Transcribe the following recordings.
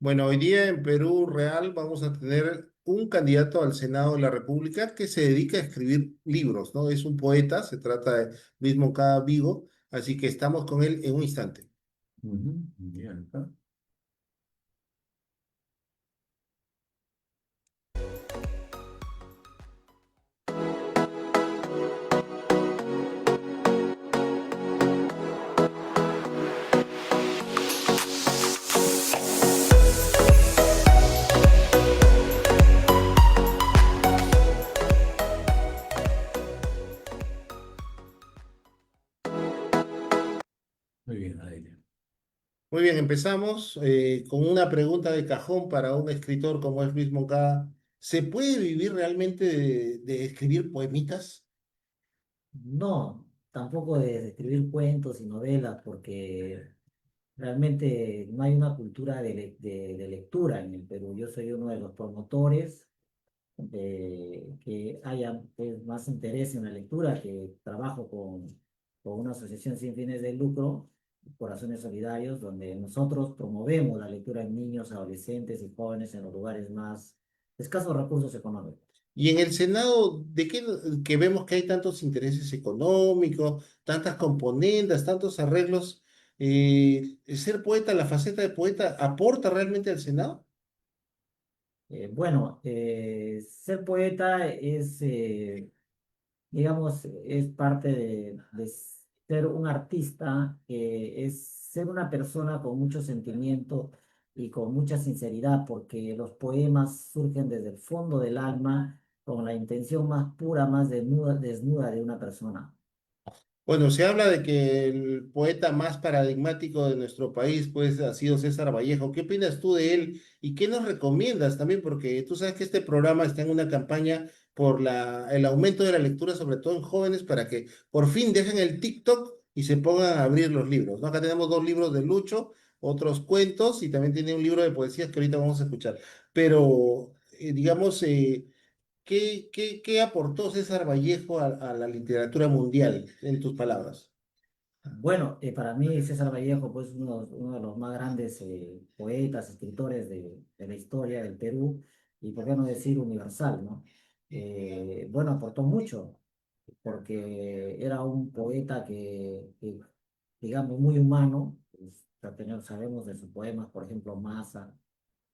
Bueno, hoy día en Perú Real vamos a tener un candidato al Senado de la República que se dedica a escribir libros, ¿no? Es un poeta, se trata de Mismo Cada Vigo, así que estamos con él en un instante. Ujú, bien, ¿no? Muy bien, Adelia. Muy bien, empezamos con una pregunta de cajón para un escritor como es Luis Moncada. ¿Se puede vivir realmente de escribir poemitas? No, tampoco de escribir cuentos y novelas, porque realmente no hay una cultura de lectura en el Perú. Yo soy uno de los promotores de que haya pues, más interés en la lectura, que trabajo con una asociación sin fines de lucro, Corazones Solidarios, donde nosotros promovemos la lectura en niños, adolescentes y jóvenes en los lugares más escasos recursos económicos. Y en el Senado, ¿de qué que vemos que hay tantos intereses económicos, tantas componendas, tantos arreglos? ¿Ser poeta, la faceta de poeta, aporta realmente al Senado? Bueno, ser poeta es, digamos, es parte de ser un artista, es ser una persona con mucho sentimiento y con mucha sinceridad, porque los poemas surgen desde el fondo del alma, con la intención más pura, más desnuda de una persona. Bueno, se habla de que el poeta más paradigmático de nuestro país, pues, ha sido César Vallejo. ¿Qué opinas tú de él y qué nos recomiendas también? Porque tú sabes que este programa está en una campaña por el aumento de la lectura, sobre todo en jóvenes, para que por fin dejen el TikTok y se pongan a abrir los libros, ¿no? Acá tenemos dos libros de Lucho, otros cuentos y también tiene un libro de poesías que ahorita vamos a escuchar. Pero, digamos, ¿qué aportó César Vallejo a la literatura mundial, en tus palabras? Bueno, para mí César Vallejo, pues uno de los más grandes poetas, escritores de la historia del Perú, y por qué no decir universal, ¿no? Bueno, aportó mucho, porque era un poeta digamos, muy humano. Pues, sabemos de sus poemas, por ejemplo, Masa,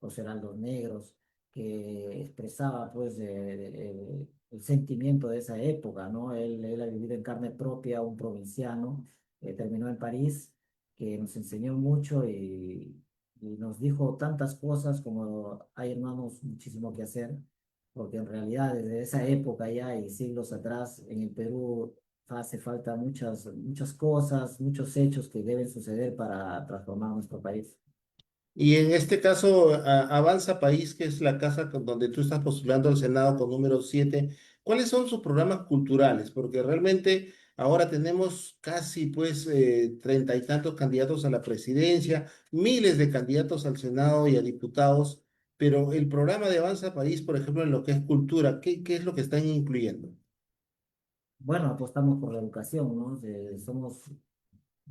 Los Heraldos Negros, que expresaba pues el sentimiento de esa época, ¿no? Él ha vivido en carne propia, un provinciano, terminó en París, que nos enseñó mucho y nos dijo tantas cosas como hay hermanos muchísimo que hacer, porque en realidad desde esa época ya y siglos atrás en el Perú hace falta muchas cosas, muchos hechos que deben suceder para transformar nuestro país. Y en este caso, Avanza País, que es la casa donde tú estás postulando al Senado con número 7. ¿Cuáles son sus programas culturales? Porque realmente ahora tenemos casi pues treinta y tantos candidatos a la presidencia, miles de candidatos al Senado y a diputados, pero el programa de Avanza País, por ejemplo, en lo que es cultura, ¿qué es lo que están incluyendo? Bueno, apostamos por la educación, ¿no? Somos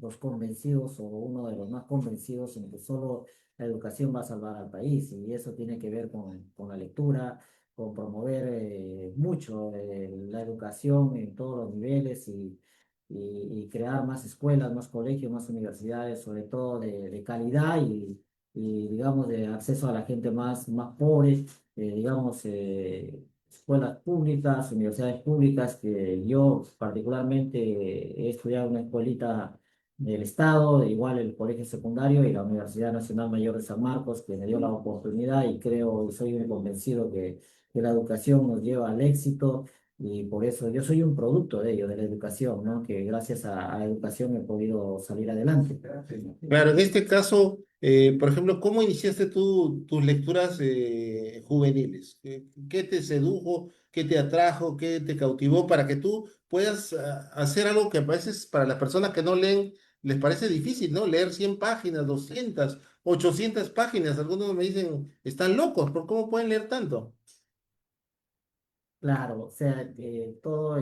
los convencidos o uno de los más convencidos en que solo la educación va a salvar al país y eso tiene que ver con la lectura, con promover mucho la educación en todos los niveles y crear más escuelas, más colegios, más universidades, sobre todo de calidad y, digamos, de acceso a la gente más pobre, digamos, escuelas públicas, universidades públicas, que yo particularmente he estudiado en una escuelita del Estado, igual el colegio secundario y la Universidad Nacional Mayor de San Marcos, que me dio la oportunidad y creo y soy un convencido que la educación nos lleva al éxito y por eso yo soy un producto de ello, de la educación, ¿no? Que gracias a la educación he podido salir adelante. Claro, en este caso, por ejemplo, ¿cómo iniciaste tú tus lecturas juveniles? ¿Qué te sedujo, qué te atrajo, qué te cautivó para que tú puedas hacer algo que a veces para las personas que no leen les parece difícil, ¿no? Leer 100 páginas, 200, 800 páginas. Algunos me dicen, están locos, ¿por cómo pueden leer tanto? Claro, o sea, todo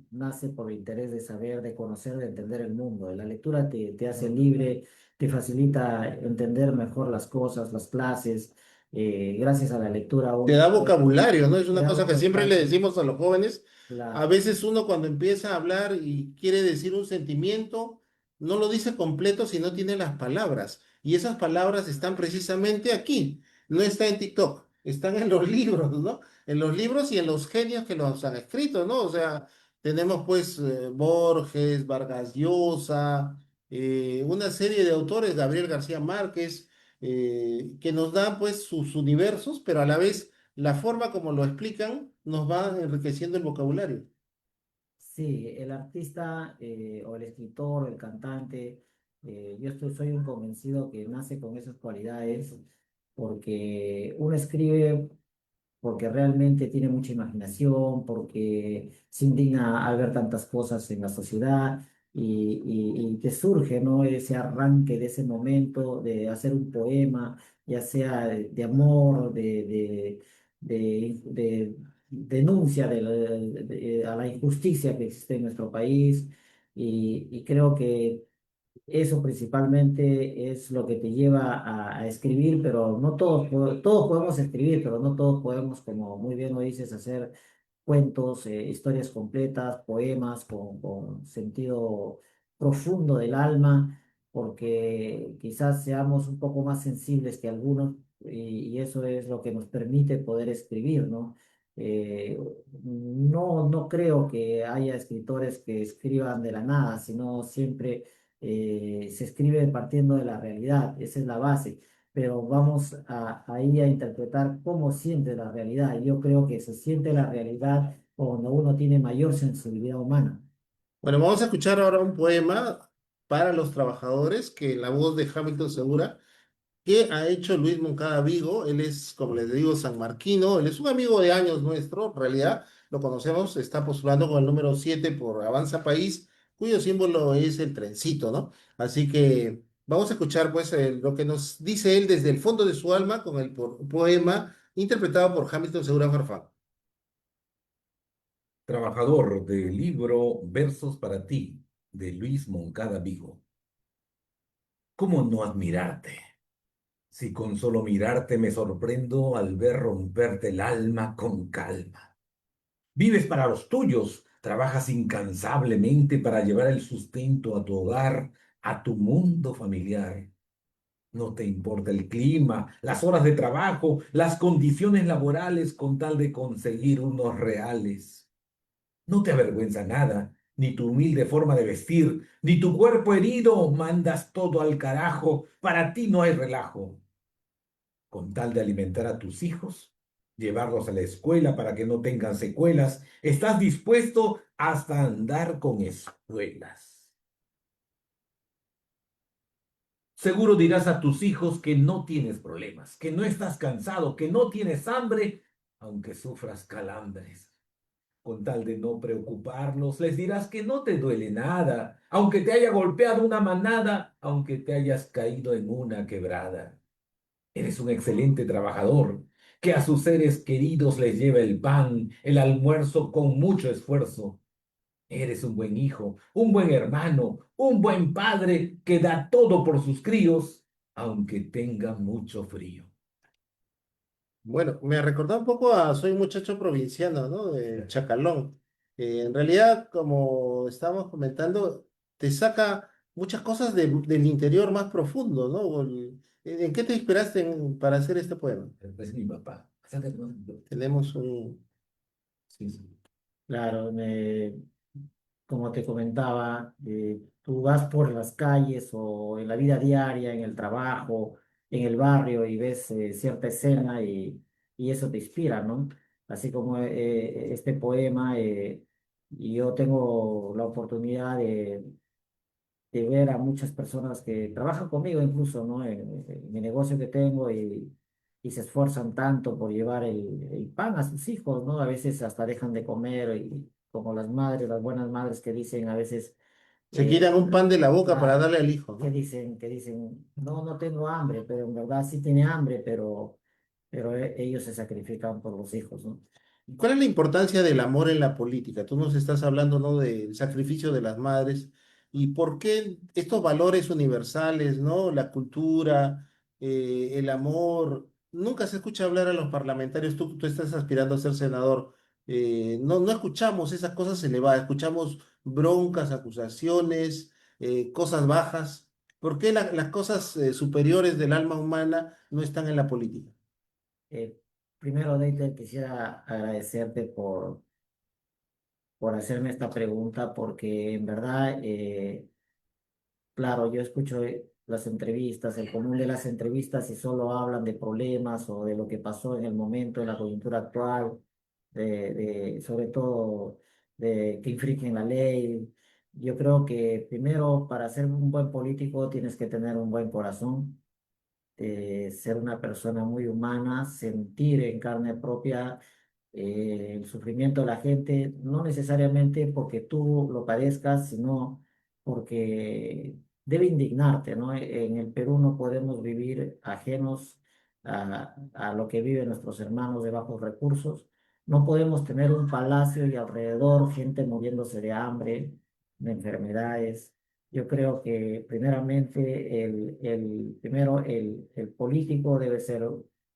nace por el interés de saber, de conocer, de entender el mundo. La lectura te hace libre, te facilita entender mejor las cosas, las clases, gracias a la lectura Te uno da puede vocabulario, ¿no? Es una crear cosa un que siempre le vocabulario. decimos a los jóvenes. A La, veces uno cuando empieza a hablar y quiere decir un sentimiento, no lo dice completo si no tiene las palabras. Y esas palabras están precisamente aquí. No está en TikTok, están en los libros, ¿no? En los libros y en los genios que los han escrito, ¿no? O sea, tenemos pues Borges, Vargas Llosa, una serie de autores, Gabriel García Márquez, que nos dan pues sus universos, pero a la vez la forma como lo explican nos va enriqueciendo el vocabulario. Sí, el artista o el escritor, el cantante, soy un convencido que nace con esas cualidades porque uno escribe porque realmente tiene mucha imaginación, porque se indigna al ver tantas cosas en la sociedad y te surge, ¿no? Ese arranque de ese momento de hacer un poema, ya sea de amor, de denuncia a la injusticia que existe en nuestro país y creo que eso principalmente es lo que te lleva a escribir, pero no todos, todos podemos escribir, pero no todos podemos, como muy bien lo dices, hacer cuentos, historias completas, poemas con sentido profundo del alma, porque quizás seamos un poco más sensibles que algunos y eso es lo que nos permite poder escribir, ¿no? Eh, no creo que haya escritores que escriban de la nada, sino siempre se escribe partiendo de la realidad, esa es la base, pero vamos ahí a interpretar cómo siente la realidad. Yo creo que se siente la realidad cuando uno tiene mayor sensibilidad humana. Bueno, vamos a escuchar ahora un poema para los trabajadores que en la voz de Hamilton Segura que ha hecho Luis Moncada Vigo. Él es, como les digo, sanmarquino. Él es un amigo de años nuestro, en realidad lo conocemos, está postulando con el número 7 por Avanza País, cuyo símbolo es el trencito, ¿no? Así que vamos a escuchar pues lo que nos dice él desde el fondo de su alma con el poema interpretado por Hamilton Segura Farfán. Trabajador del libro Versos para ti, de Luis Moncada Vigo. ¿Cómo no admirarte? Si con solo mirarte me sorprendo al ver romperte el alma con calma. Vives para los tuyos, trabajas incansablemente para llevar el sustento a tu hogar, a tu mundo familiar. No te importa el clima, las horas de trabajo, las condiciones laborales con tal de conseguir unos reales. No te avergüenza nada, ni tu humilde forma de vestir, ni tu cuerpo herido, mandas todo al carajo, para ti no hay relajo. Con tal de alimentar a tus hijos, llevarlos a la escuela para que no tengan secuelas, estás dispuesto hasta andar con espuelas. Seguro dirás a tus hijos que no tienes problemas, que no estás cansado, que no tienes hambre, aunque sufras calambres. Con tal de no preocuparlos, les dirás que no te duele nada, aunque te haya golpeado una manada, aunque te hayas caído en una quebrada. Eres un excelente trabajador, que a sus seres queridos les lleva el pan, el almuerzo con mucho esfuerzo. Eres un buen hijo, un buen hermano, un buen padre que da todo por sus críos, aunque tenga mucho frío. Bueno, me recordó un poco a Soy un muchacho provinciano, ¿no? De Chacalón. En realidad, como estábamos comentando, te saca muchas cosas del interior más profundo, ¿no? ¿En qué te inspiraste para hacer este poema? Es mi papá. Acércate más. Tenemos un... Sí, sí. Claro, como te comentaba, tú vas por las calles o en la vida diaria, en el trabajo, en el barrio y ves cierta escena y eso te inspira, ¿no? Así como este poema, y yo tengo la oportunidad de ver a muchas personas que trabajan conmigo incluso, ¿no? En mi negocio que tengo y se esfuerzan tanto por llevar el pan a sus hijos, ¿no? A veces hasta dejan de comer y como las madres, las buenas madres que dicen a veces, Se quitan un pan de la boca para claro, darle al hijo, que ¿no? dicen, no, no tengo hambre, pero en verdad sí tiene hambre, pero ellos se sacrifican por los hijos, ¿no? ¿Cuál es la importancia del amor en la política? Tú nos estás hablando, ¿no? Del sacrificio de las madres y por qué estos valores universales, ¿no? La cultura, el amor. Nunca se escucha hablar a los parlamentarios, tú estás aspirando a ser senador. No escuchamos esas cosas elevadas, escuchamos broncas, acusaciones, cosas bajas. ¿Por qué las cosas superiores del alma humana no están en la política? Eh, Primero, Deiter, quisiera agradecerte por hacerme esta pregunta, porque en verdad, claro, yo escucho las entrevistas, el común de las entrevistas y solo hablan de problemas o de lo que pasó en el momento, en la coyuntura actual, sobre todo de que infringen la ley. Yo creo que primero, para ser un buen político, tienes que tener un buen corazón, ser una persona muy humana, sentir en carne propia el sufrimiento de la gente, no necesariamente porque tú lo padezcas, sino porque debe indignarte, ¿no? En el Perú no podemos vivir ajenos a lo que viven nuestros hermanos de bajos recursos. No podemos tener un palacio y alrededor gente muriéndose de hambre, de enfermedades. Yo creo que primeramente el político debe ser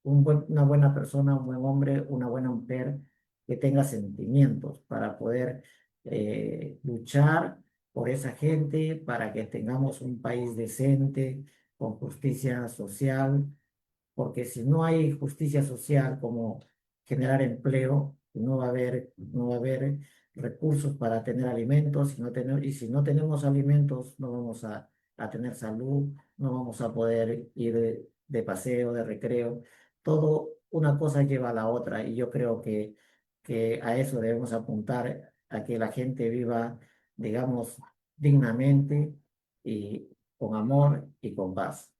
una buena persona, un buen hombre, una buena mujer que tenga sentimientos para poder luchar por esa gente, para que tengamos un país decente, con justicia social, porque si no hay justicia social como generar empleo, no va a haber recursos para tener alimentos, y si no tenemos alimentos, no vamos a tener salud, no vamos a poder ir de paseo, de recreo. Todo una cosa lleva a la otra, y yo creo que a eso debemos apuntar, a que la gente viva, digamos, dignamente y con amor y con paz.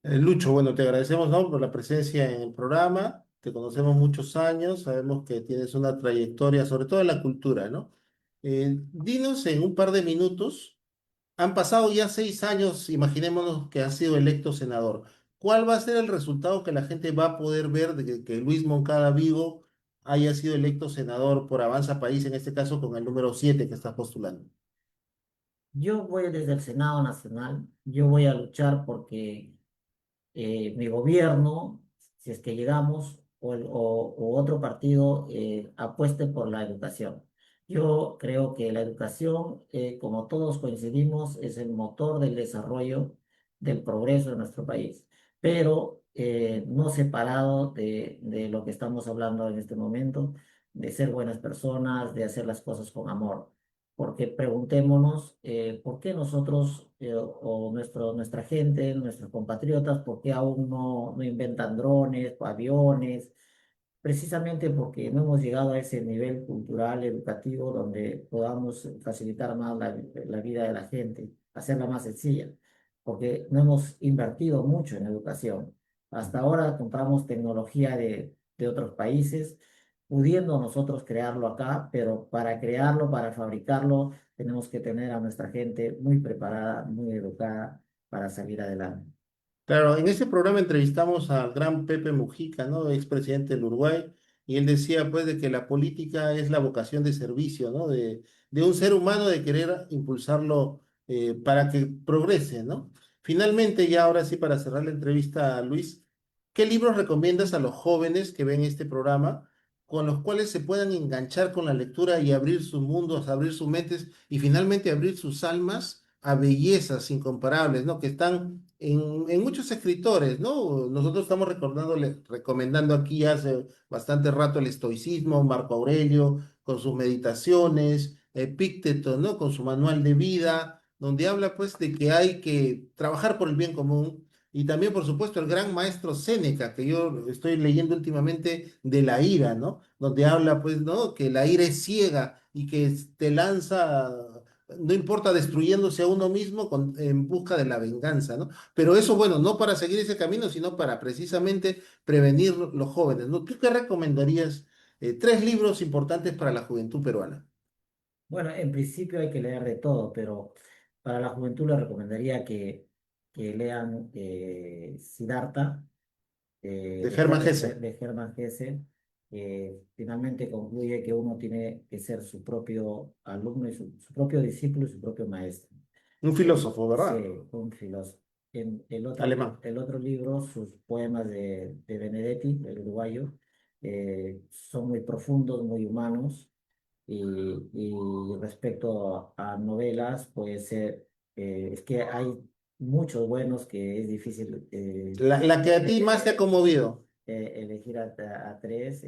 Lucho, bueno, te agradecemos, ¿no? Por la presencia en el programa. Te conocemos muchos años, sabemos que tienes una trayectoria, sobre todo en la cultura, ¿no? Dinos en un par de minutos, han pasado ya 6 años, imaginémonos que has sido electo senador. ¿Cuál va a ser el resultado que la gente va a poder ver de que Luis Moncada Vigo haya sido electo senador por Avanza País, en este caso con el número 7 que estás postulando? Yo voy desde el Senado Nacional, yo voy a luchar porque mi gobierno, si es que llegamos, o otro partido apueste por la educación. Yo creo que la educación, como todos coincidimos, es el motor del desarrollo, del progreso de nuestro país, pero no separado de lo que estamos hablando en este momento, de ser buenas personas, de hacer las cosas con amor. Porque preguntémonos por qué nosotros o nuestra gente, nuestros compatriotas, por qué aún no inventan drones o aviones, precisamente porque no hemos llegado a ese nivel cultural, educativo, donde podamos facilitar más la vida de la gente, hacerla más sencilla, porque no hemos invertido mucho en educación. Hasta ahora compramos tecnología de otros países, pudiendo nosotros crearlo acá, pero para crearlo, para fabricarlo, tenemos que tener a nuestra gente muy preparada, muy educada para salir adelante. Claro, en ese programa entrevistamos al gran Pepe Mujica, ¿no? Expresidente del Uruguay, y él decía, pues, de que la política es la vocación de servicio, ¿no? De un ser humano de querer impulsarlo para que progrese, ¿no? Finalmente, ya ahora sí, para cerrar la entrevista, Luis, ¿qué libros recomiendas a los jóvenes que ven este programa, con los cuales se puedan enganchar con la lectura y abrir sus mundos, abrir sus mentes y finalmente abrir sus almas a bellezas incomparables, ¿no? Que están en muchos escritores, ¿no? Nosotros estamos recomendando aquí hace bastante rato el estoicismo, Marco Aurelio, con sus meditaciones, Epícteto, ¿no? Con su manual de vida, donde habla pues de que hay que trabajar por el bien común. Y también, por supuesto, el gran maestro Séneca, que yo estoy leyendo últimamente de la ira, ¿no? Donde habla, pues, ¿no? Que la ira es ciega y que te lanza, no importa, destruyéndose a uno mismo en busca de la venganza, ¿no? Pero eso, bueno, no para seguir ese camino, sino para precisamente prevenir los jóvenes, ¿no? ¿Tú qué recomendarías? Tres libros importantes para la juventud peruana. Bueno, en principio hay que leer de todo, pero para la juventud les recomendaría que lean Siddhartha De Hermann Hesse. de Hermann Hesse. Finalmente concluye que uno tiene que ser su propio alumno y su propio discípulo y su propio maestro. Un filósofo, Sí, ¿verdad? un filósofo. Alemán. El otro libro, sus poemas de Benedetti, el uruguayo, son muy profundos, muy humanos. Y respecto a novelas, puede ser, es que hay muchos buenos que es difícil La que a ti más te ha conmovido. elegir a tres.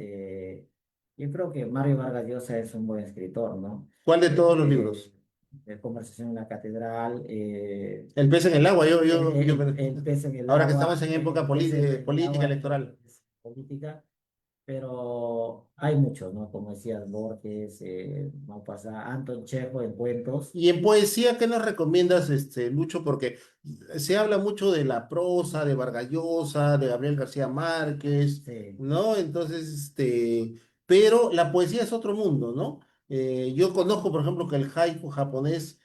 Yo creo que Mario Vargas Llosa es un buen escritor, ¿no? ¿Cuál de todos los Eh, libros? Conversación en la Catedral, El pez en el agua. El pez en el Ahora que agua, estamos en época el pez en el política agua electoral. es política, pero hay muchos, ¿no? Como decías, Borges, Maupassant, Anton Chekhov en cuentos. Y en poesía, ¿qué nos recomiendas, Lucho? Porque se habla mucho de la prosa, de Vargas Llosa, de Gabriel García Márquez, Sí, ¿no? Entonces, pero la poesía es otro mundo, ¿no? Yo conozco, por ejemplo, que el haiku japonés,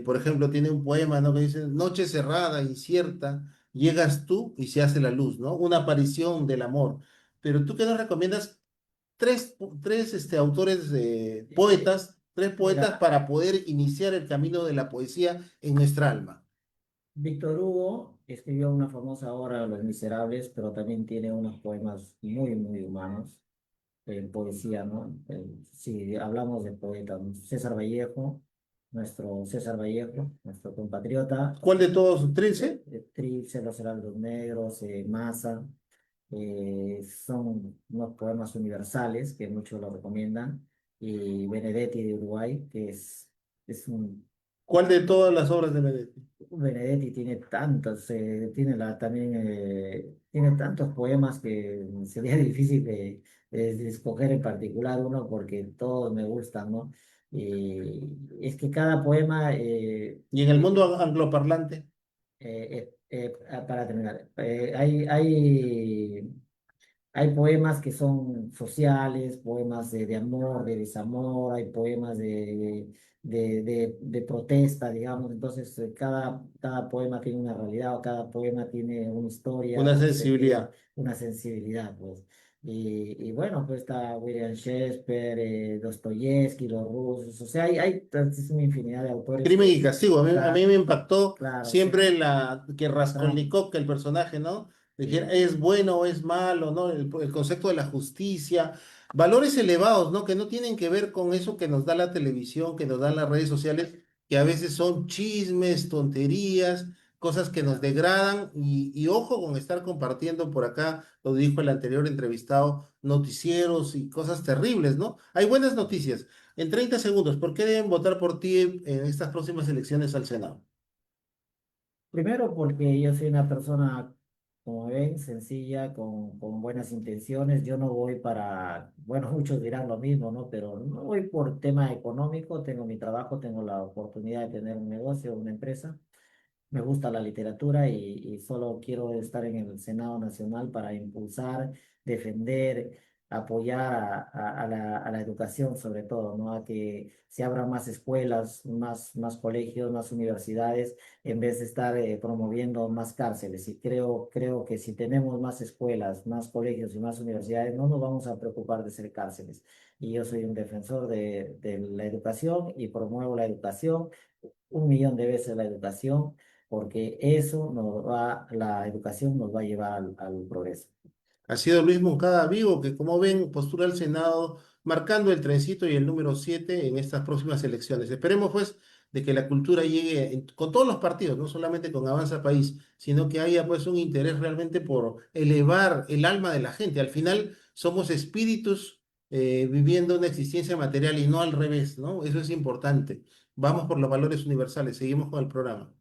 por ejemplo, tiene un poema, ¿no? Que dice, noche cerrada, incierta, llegas tú y se hace la luz, ¿no? Una aparición del amor. Pero tú, ¿qué nos recomiendas? Tres autores, poetas, tres poetas mira, para poder iniciar el camino de la poesía en nuestra alma. Víctor Hugo escribió una famosa obra, Los Miserables, pero también tiene unos poemas muy, muy humanos en poesía, ¿no? Si hablamos de poetas, ¿no? César Vallejo, nuestro César Vallejo, nuestro compatriota, ¿Cuál de todos? ¿Trilce? Trilce, Los Heraldos Negros, Massa, son unos poemas universales que muchos lo recomiendan, y Benedetti de Uruguay, es un ¿Cuál de todas las obras de Benedetti? Benedetti tiene tantos, tiene también tiene tantos poemas que sería difícil de escoger en particular uno porque todos me gustan, ¿no? Y es que cada poema, Y en el mundo angloparlante, para terminar, hay poemas que son sociales, poemas de amor, de desamor, hay poemas de protesta, digamos. Entonces, cada poema tiene una realidad, o cada poema tiene una historia, una un sentido, sensibilidad. una sensibilidad, pues. Y bueno, pues está William Shakespeare, Dostoyevsky, los rusos, o sea, es una infinidad de autores Crimen que, y castigo. A mí me impactó claro, siempre que la trama, Raskolnikov, que el personaje, ¿no? Dijera, sí. es bueno o es malo, ¿no? El concepto de la justicia, valores elevados, ¿no? Que no tienen que ver con eso que nos da la televisión, que nos dan las redes sociales, que a veces son chismes, tonterías, cosas que nos degradan. Y ojo con estar compartiendo por acá, lo dijo el anterior entrevistado, noticieros y cosas terribles, ¿no? Hay buenas noticias. En 30 segundos, ¿por qué deben votar por ti en estas próximas elecciones al Senado? Primero porque yo soy una persona, como ven, sencilla, con buenas intenciones. Yo no voy para, bueno, muchos dirán lo mismo, ¿no? Pero no voy por tema económico. Tengo mi trabajo, tengo la oportunidad de tener un negocio, una empresa. Me gusta la literatura y solo quiero estar en el Senado Nacional para impulsar, defender, apoyar a la educación sobre todo, ¿no? A que se abran más escuelas, más colegios, más universidades, en vez de estar promoviendo más cárceles. Y creo que si tenemos más escuelas, más colegios y más universidades, no nos vamos a preocupar de ser cárceles. Y yo soy un defensor de la educación y promuevo la educación, 1 millón de veces la educación, porque la educación nos va a llevar al progreso. Ha sido Luis Moncada Vivo, que como ven, postula al Senado marcando el trencito y el número 7 en estas próximas elecciones. Esperemos pues de que la cultura llegue con todos los partidos, no solamente con Avanza País, sino que haya pues un interés realmente por elevar el alma de la gente. Al final somos espíritus viviendo una existencia material y no al revés, ¿no? Eso es importante. Vamos por los valores universales. Seguimos con el programa.